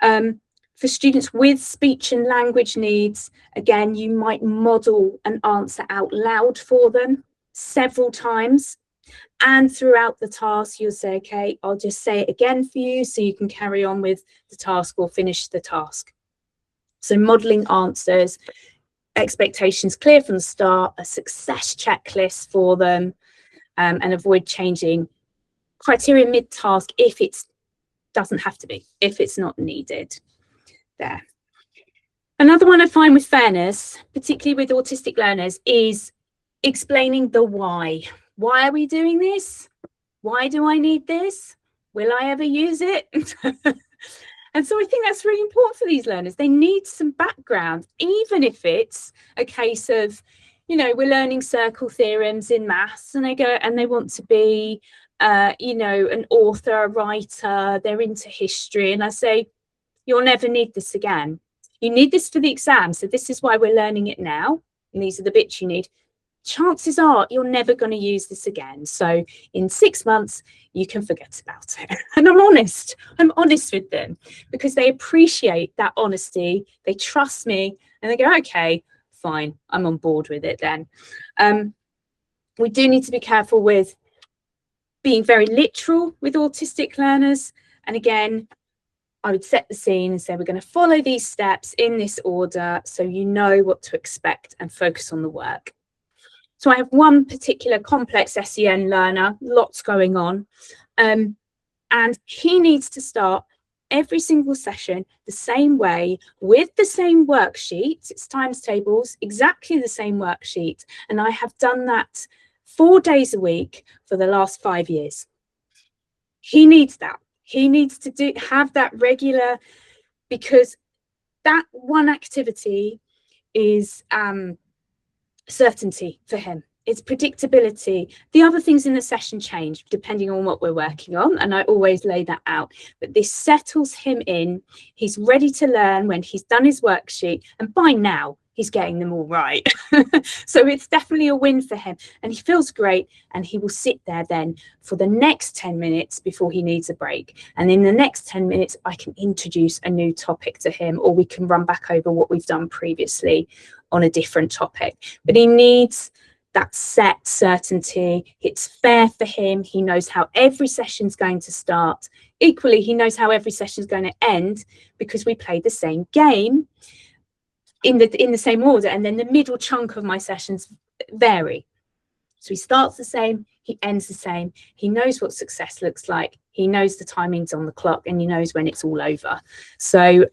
For students with speech and language needs, again, you might model an answer out loud for them several times. And throughout the task, you'll say, okay, I'll just say it again for you so you can carry on with the task or finish the task. So modelling answers, expectations clear from the start, a success checklist for them, and avoid changing criteria mid-task if it doesn't have to be, if it's not needed. There. Another one I find with fairness, particularly with autistic learners, is explaining the why. Why are we doing this? Why do I need this? Will I ever use it? And so I think that's really important for these learners. They need some background, even if it's a case of, you know, we're learning circle theorems in maths, and they want to be, you know, an author, a writer, they're into history. And I say, you'll never need this again. You need this for the exam. So this is why we're learning it now. And these are the bits you need. Chances are you're never going to use this again. So in 6 months, you can forget about it. And I'm honest with them, because they appreciate that honesty. They trust me, and they go, okay, fine, I'm on board with it then. We do need to be careful with being very literal with autistic learners. And again, I would set the scene and say, we're going to follow these steps in this order so you know what to expect and focus on the work. So I have one particular complex SEN learner, lots going on, and he needs to start every single session the same way, with the same worksheet. It's times tables, exactly the same worksheet. And I have done that 4 days a week for the last 5 years. He needs that. He needs to have that regular, because that one activity is certainty for him. It's predictability. The other things in the session change depending on what we're working on, and I always lay that out. But this settles him in. He's ready to learn when he's done his worksheet, and by now he's getting them all right. So it's definitely a win for him, and he feels great, and he will sit there then for the next 10 minutes before he needs a break. And in the next 10 minutes, I can introduce a new topic to him, or we can run back over what we've done previously on a different topic. But he needs that set certainty. It's fair for him. He knows how every session's going to start. Equally, he knows how every session's going to end, because we play the same game in the same order, and then the middle chunk of my sessions vary. So he starts the same, he ends the same. He knows what success looks like. He knows the timings on the clock, and he knows when it's all over. So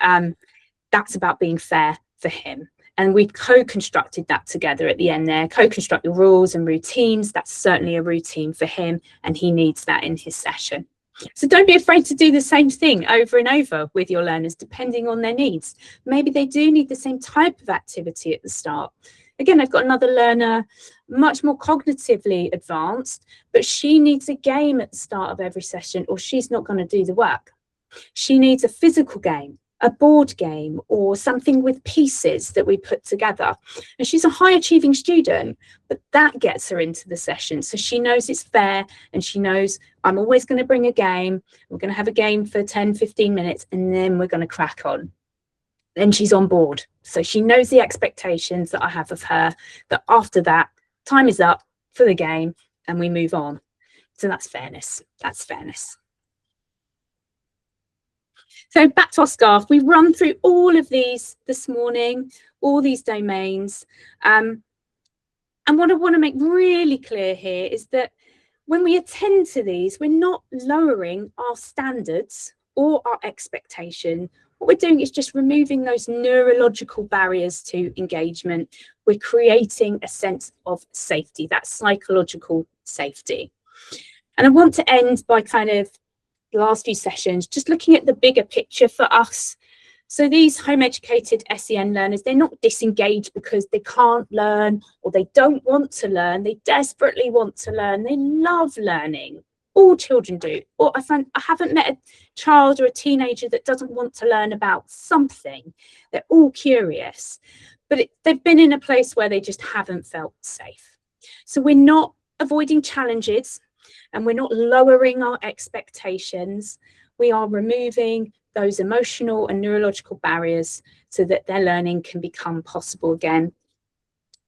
that's about being fair for him. And we co-constructed that together at the end there, co-construct the rules and routines. That's certainly a routine for him, and he needs that in his session. So don't be afraid to do the same thing over and over with your learners, depending on their needs. Maybe they do need the same type of activity at the start. Again, I've got another learner, much more cognitively advanced, but she needs a game at the start of every session, or she's not going to do the work. She needs a physical game, a board game, or something with pieces that we put together. And she's a high achieving student, but that gets her into the session. So she knows it's fair, and she knows I'm always going to bring a game. We're going to have a game for 10, 15 minutes, and then we're going to crack on. Then she's on board. So she knows the expectations that I have of her, that after that, time is up for the game and we move on. So that's fairness. That's fairness. So back to our SCARF, we've run through all of these this morning, all these domains. And what I want to make really clear here is that when we attend to these, we're not lowering our standards or our expectation. What we're doing is just removing those neurological barriers to engagement. We're creating a sense of safety, that psychological safety. And I want to end by kind of the last few sessions, just looking at the bigger picture for us. So these home educated SEN learners, they're not disengaged because they can't learn or they don't want to learn. They desperately want to learn. They love learning. All children do. Or I haven't met a child or a teenager that doesn't want to learn about something. They're all curious, but they've been in a place where they just haven't felt safe. So we're not avoiding challenges, and we're not lowering our expectations. We are removing those emotional and neurological barriers so that their learning can become possible again.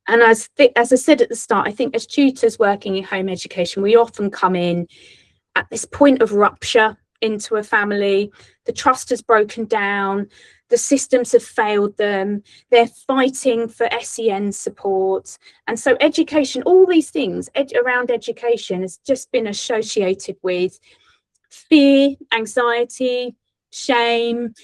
And as I said at the start, I think as tutors working in home education, we often come in at this point of rupture into a family. The trust has broken down. The systems have failed them. They're fighting for SEN support. And so education, all these things around education has just been associated with fear, anxiety, shame,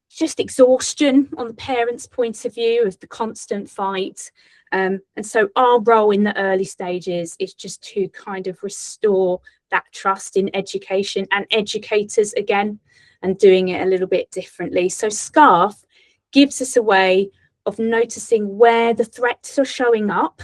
just exhaustion on the parents' point of view of the constant fight. And so our role in the early stages is just to kind of restore that trust in education and educators again, and doing it a little bit differently. So SCARF gives us a way of noticing where the threats are showing up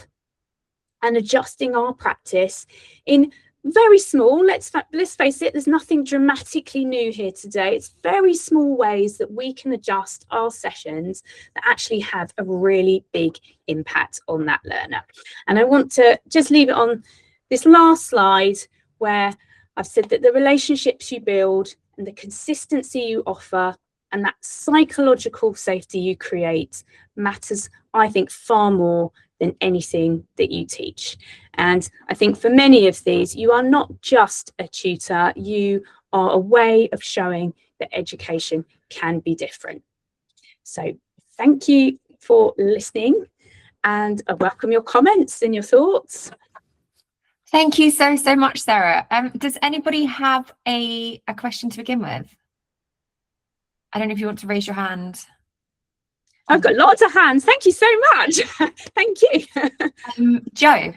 and adjusting our practice in very small, let's face it, there's nothing dramatically new here today. It's very small ways that we can adjust our sessions that actually have a really big impact on that learner. And I want to just leave it on this last slide where I've said that the relationships you build and the consistency you offer and that psychological safety you create matters, I think, far more than anything that you teach. And I think for many of these, you are not just a tutor, you are a way of showing that education can be different. So thank you for listening, and I welcome your comments and your thoughts. Thank you so much, Sarah. Does anybody have a question to begin with? I don't know if you want to raise your hand. I've got lots of hands. Thank you so much. Thank you. Joe.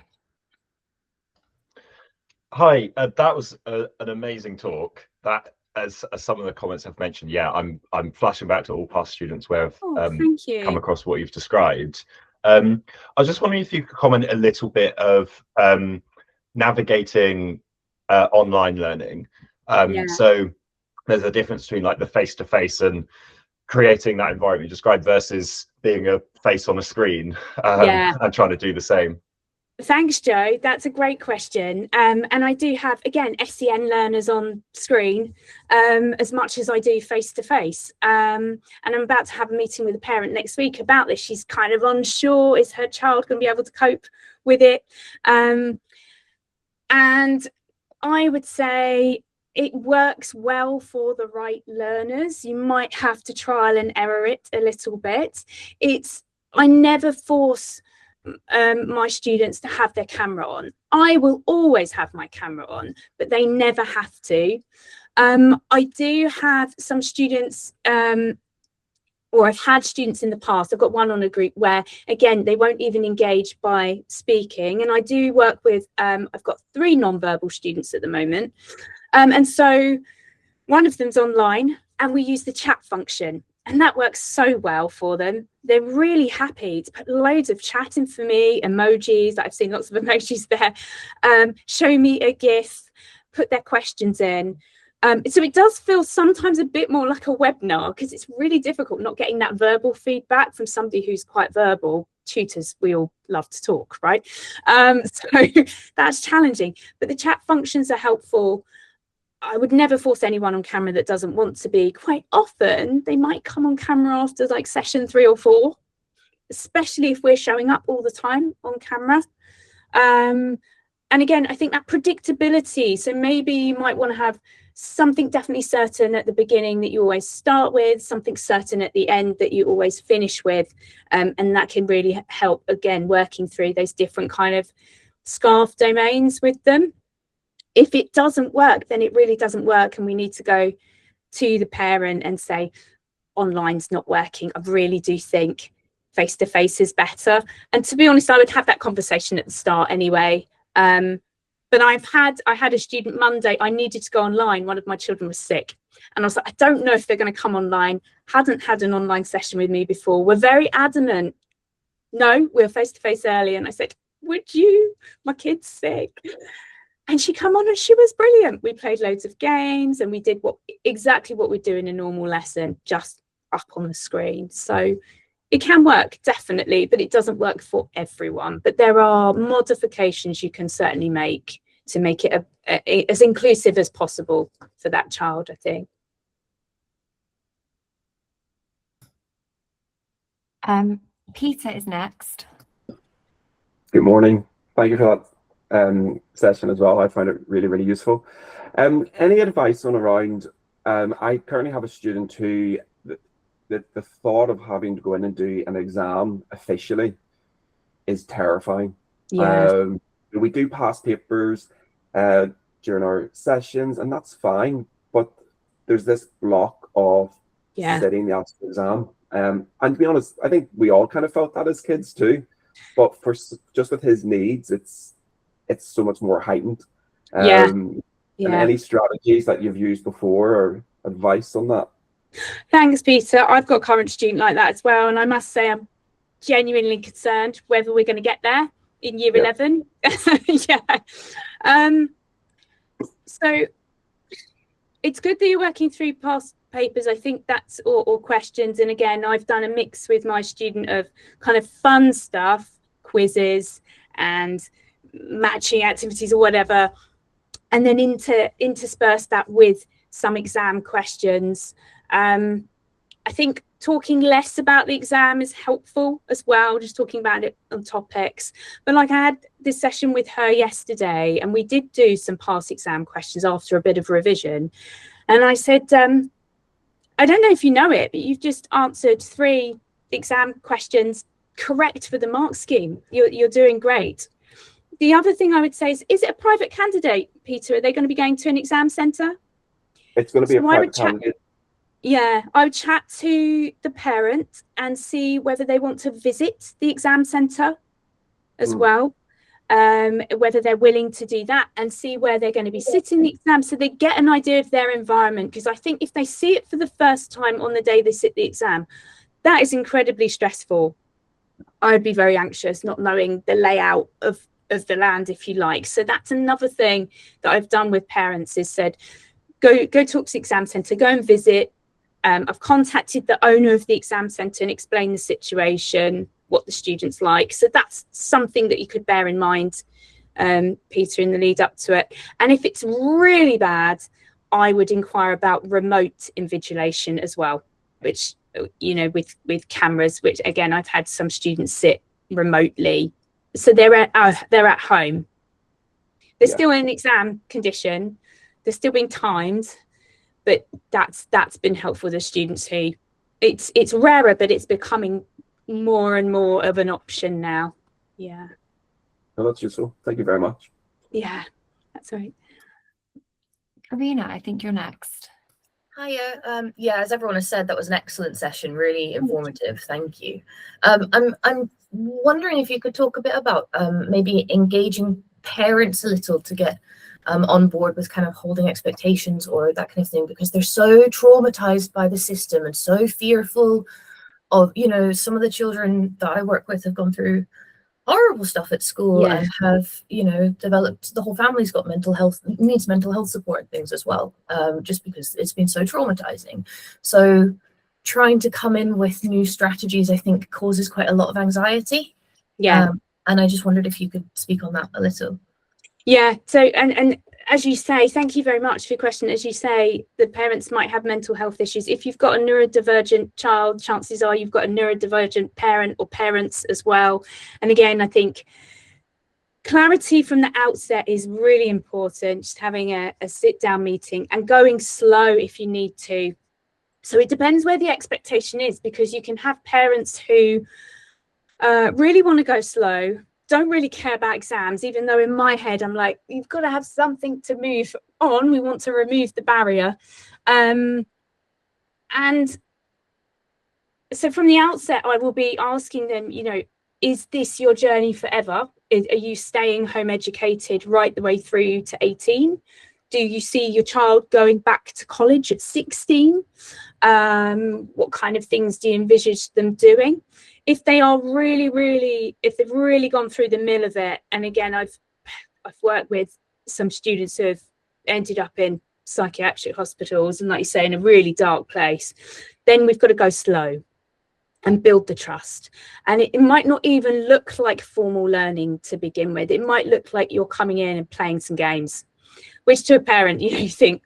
Hi, that was an amazing talk. That, as some of the comments have mentioned, yeah, I'm flashing back to all past students where I've thank you. come across what you've described. I was just wondering if you could comment a little bit of navigating online learning. So there's a difference between like the face-to-face and creating that environment you described versus being a face on a screen and trying to do the same. Thanks, Joe. That's a great question. And I do have, again, SEN learners on screen as much as I do face-to-face. And I'm about to have a meeting with a parent next week about this. She's kind of unsure, is her child going to be able to cope with it? And I would say it works well for the right learners. You might have to trial and error it a little bit. I never force my students to have their camera on. I will always have my camera on, but they never have to. I do have some students, or I've had students in the past. I've got one on a group where, again, they won't even engage by speaking. And I do work with, I've got 3 non-verbal students at the moment. And so one of them's online and we use the chat function, and that works so well for them. They're really happy to put loads of chatting for me, emojis. I've seen lots of emojis there. Show me a GIF, put their questions in. So it does feel sometimes a bit more like a webinar because it's really difficult not getting that verbal feedback from somebody who's quite verbal. Tutors, we all love to talk, right? So that's challenging, but the chat functions are helpful. I would never force anyone on camera that doesn't want to be. Quite often, they might come on camera after like session 3 or 4, especially if we're showing up all the time on camera. And again, I think that predictability. So maybe you might want to have something definitely certain at the beginning that you always start with, something certain at the end that you always finish with. And that can really help, again, working through those different kind of scarf domains with them. If it doesn't work, then it really doesn't work, and we need to go to the parent and say, online's not working. I really do think face-to-face is better. And to be honest, I would have that conversation at the start anyway. But I had a student Monday, I needed to go online. One of my children was sick. And I was like, I don't know if they're going to come online. Hadn't had an online session with me before. We're very adamant. No, we're face-to-face early. And I said, would you? My kid's sick. And she come on and she was brilliant. We played loads of games and we did exactly what we do in a normal lesson, just up on the screen. So it can work, definitely, but it doesn't work for everyone. But there are modifications you can certainly make to make it as inclusive as possible for that child, I think. Peter is next. Good morning. Thank you for that session as well. I found it really, really useful. Any advice on around, I currently have a student who the thought of having to go in and do an exam officially is terrifying. Yeah. We do pass papers during our sessions, and that's fine, but there's this block of sitting the actual exam. And to be honest, I think we all kind of felt that as kids too, but for just with his needs, it's so much more heightened. And any strategies that you've used before or advice on that? Thanks, Peter. I've got a current student like that as well, and I must say I'm genuinely concerned whether we're going to get there in year 11. So it's good that you're working through past papers. I think that's or questions. And again, I've done a mix with my student of kind of fun stuff, quizzes and matching activities or whatever, and then intersperse that with some exam questions. I think talking less about the exam is helpful as well, just talking about it on topics. But like, I had this session with her yesterday, and we did do some past exam questions after a bit of revision. And I said, I don't know if you know it, but you've just answered 3 exam questions correct for the mark scheme. You're doing great. The other thing I would say is it a private candidate, Peter? Are they going to be going to an exam centre? It's going to be a private candidate. Yeah, I would chat to the parent and see whether they want to visit the exam centre as well, whether they're willing to do that, and see where they're going to be sitting the exam, so they get an idea of their environment. Because I think if they see it for the first time on the day they sit the exam, that is incredibly stressful. I would be very anxious not knowing the layout of the land, if you like. So that's another thing that I've done with parents, is said, go talk to the exam centre, go and visit. I've contacted the owner of the exam centre and explained the situation, what the students like. So that's something that you could bear in mind, Peter, in the lead up to it. And if it's really bad, I would inquire about remote invigilation as well, which, you know, with cameras, which again, I've had some students sit remotely. So they're at home. They're still in exam condition. They're still being timed. But that's been helpful to students who it's rarer, but it's becoming more and more of an option now. Yeah. Oh, that's useful. Thank you very much. Yeah, that's right. Karina, I think you're next. Hiya. Yeah, as everyone has said, that was an excellent session, really informative. Thank you. I'm wondering if you could talk a bit about maybe engaging parents a little to get on board with kind of holding expectations or that kind of thing, because they're so traumatized by the system and so fearful of, you know, some of the children that I work with have gone through horrible stuff at school and have, you know, developed, the whole family's got mental health, needs mental health support and things as well, just because it's been so traumatizing. So trying to come in with new strategies, I think, causes quite a lot of anxiety. And I just wondered if you could speak on that a little. Yeah, so and as you say, thank you very much for your question. As you say, the parents might have mental health issues. If you've got a neurodivergent child, chances are you've got a neurodivergent parent or parents as well. And again, I think clarity from the outset is really important, just having a sit-down meeting and going slow if you need to. So it depends where the expectation is, because you can have parents who really want to go slow, don't really care about exams, even though in my head I'm like, you've got to have something to move on. We want to remove the barrier. And so from the outset, I will be asking them, you know, is this your journey forever? Are you staying home educated right the way through to 18? Do you see your child going back to college at 16? What kind of things do you envisage them doing? If they are if they've really gone through the mill of it, and again, I've worked with some students who have ended up in psychiatric hospitals and, like you say, in a really dark place, then we've got to go slow and build the trust. And it might not even look like formal learning to begin with. It might look like you're coming in and playing some games, which to a parent, you know, you think,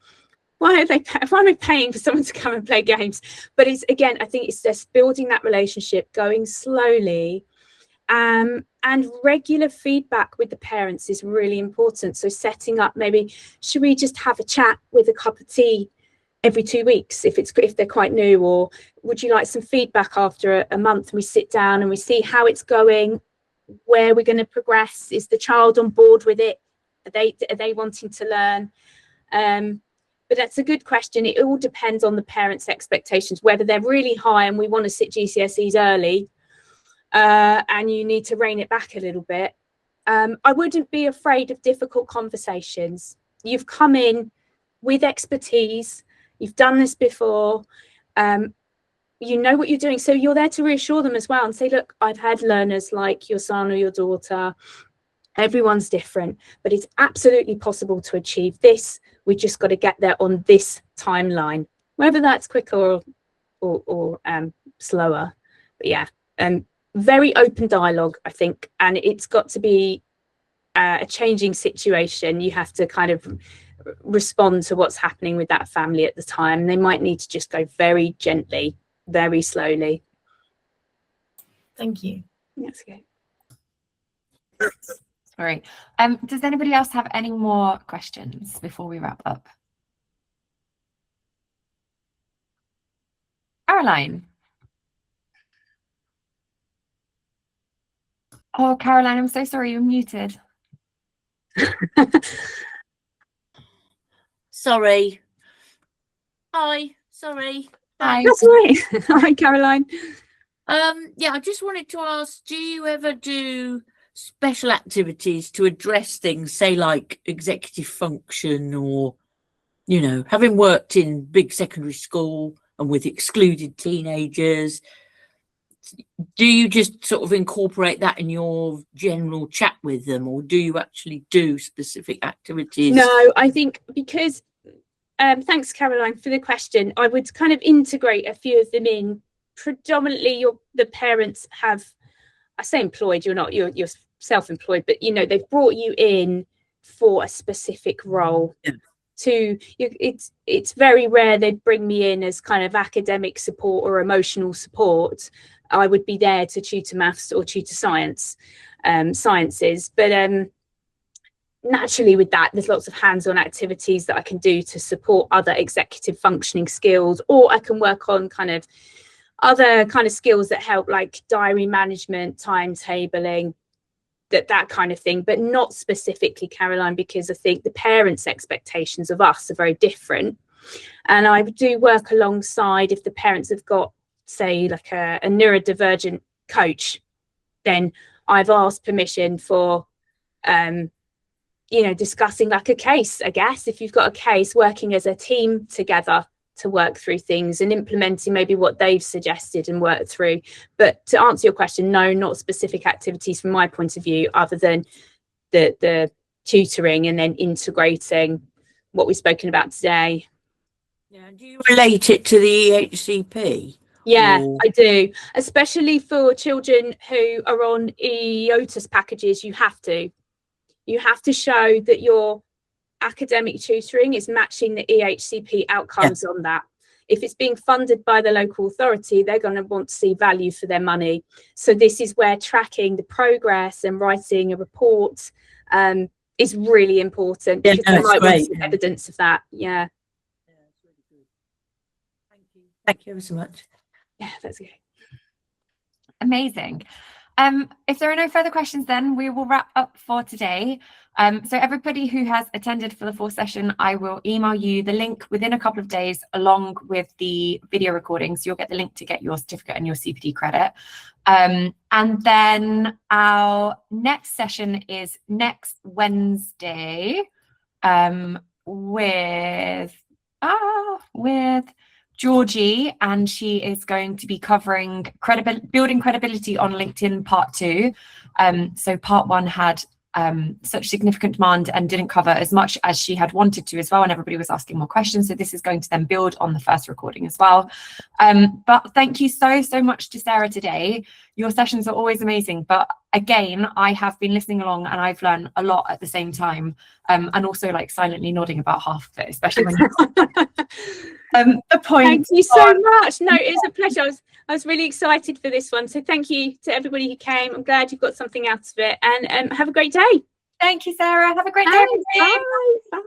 why am I paying for someone to come and play games? But it's, again, I think it's just building that relationship, going slowly, and regular feedback with the parents is really important. So setting up, maybe, should we just have a chat with a cup of tea every 2 weeks if they're quite new, or would you like some feedback after a month? And we sit down and we see how it's going, where we're going to progress. Is the child on board with it? Are they wanting to learn? But that's a good question. It all depends on the parents' expectations, whether they're really high and we want to sit GCSEs early, and you need to rein it back a little bit. I wouldn't be afraid of difficult conversations. You've come in with expertise. You've done this before. you know what you're doing. So you're there to reassure them as well and say, look, I've had learners like your son or your daughter. Everyone's different, but it's absolutely possible to achieve this. We just got to get there on this timeline, whether that's quicker or slower. But yeah, very open dialogue, I think, and it's got to be a changing situation. You have to kind of respond to what's happening with that family at the time. They might need to just go very gently, very slowly. Thank you. That's okay. Sorry. Does anybody else have any more questions before we wrap up? Caroline. Oh, Caroline, I'm so sorry, you're muted. Sorry. Hi, sorry. Hi. That's all right. Hi, Caroline. Yeah, I just wanted to ask, do you ever do special activities to address things, say like executive function, or, you know, having worked in big secondary school and with excluded teenagers, do you just sort of incorporate that in your general chat with them, or do you actually do specific activities? No, I think because thanks, Caroline, for the question. I would kind of integrate a few of them in. Predominantly, the parents have, I say employed, you're self-employed, but you know, they've brought you in for a specific role. Yeah. It's very rare they'd bring me in as kind of academic support or emotional support. I would be there to tutor maths or tutor sciences, but naturally with that, there's lots of hands-on activities that I can do to support other executive functioning skills, or I can work on kind of other kind of skills that help, like diary management, timetabling, that kind of thing, but not specifically, Caroline, because I think the parents' expectations of us are very different. And I do work alongside, if the parents have got, say, like a neurodivergent coach, then I've asked permission for you know, discussing like a case, I guess, if you've got a case, working as a team together to work through things and implementing maybe what they've suggested and worked through. But to answer your question, no, not specific activities from my point of view, other than the tutoring and then integrating what we've spoken about today. Yeah, do you relate it to the EHCP? Yeah, or... I do, especially for children who are on EOTUS packages. You have to show that your academic tutoring is matching the EHCP outcomes on that. If it's being funded by the local authority, they're going to want to see value for their money. So this is where tracking the progress and writing a report is really important, because they might want some evidence of that. Yeah. That's really good. Thank you. Thank you ever so much. Yeah, that's okay. Amazing. If there are no further questions, then we will wrap up for today. So everybody who has attended for the full session, I will email you the link within a couple of days, along with the video recording. So you'll get the link to get your certificate and your CPD credit. And then our next session is next Wednesday with Georgie, and she is going to be covering building credibility on LinkedIn part 2. So part 1 had such significant demand and didn't cover as much as she had wanted to as well, and everybody was asking more questions. So this is going to then build on the first recording as well. But thank you so much to Sarah today. Your sessions are always amazing, but again, I have been listening along and I've learned a lot at the same time, and also like silently nodding about half of it, especially when the point. Thank you so much. No, it's a pleasure. I was really excited for this one. So thank you to everybody who came. I'm glad you've got something out of it, and have a great day. Thank you, Sarah. Have a great day. Bye. Bye.